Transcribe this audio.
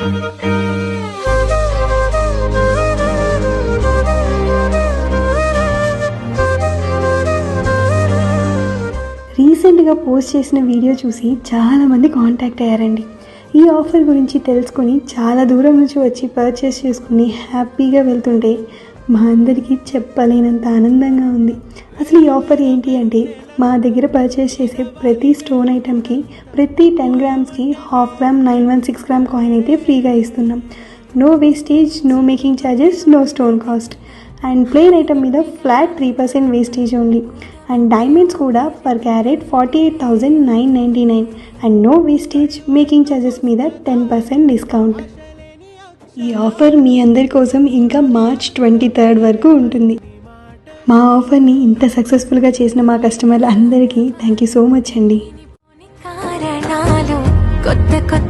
రీసెంట్గా పోస్ట్ చేసిన వీడియో చూసి చాలామంది కాంటాక్ట్ అయ్యారండి. ఈ ఆఫర్ గురించి తెలుసుకొని చాలా దూరం నుంచి వచ్చి పర్చేస్ చేసుకుని హ్యాపీగా వెళ్తుంటే మా అందరికీ చెప్పలేనంత ఆనందంగా ఉంది. అసలు ఈ ఆఫర్ ఏంటి అంటే, మా దగ్గర పర్చేస్ చేసే ప్రతి స్టోన్ ఐటెంకి ప్రతి 10 గ్రామ్స్కి 1/2 గ్రామ్ 916 గ్రామ్ కాయిన్ అయితే ఫ్రీగా ఇస్తున్నాం. No wastage, no making charges, no stone cost. And plain item మీద flat 3% wastage only. And diamonds కూడా per carat 48,999 and no wastage, making charges మీద 10% డిస్కౌంట్. ఈ ఆఫర్ మీ అందరి కోసం ఇంకా March 23 వరకు ఉంటుంది. మా ఆఫర్ని ఇంత సక్సెస్ఫుల్గా చేసిన మా కస్టమర్లు అందరికీ థ్యాంక్ యూ సో మచ్ అండి.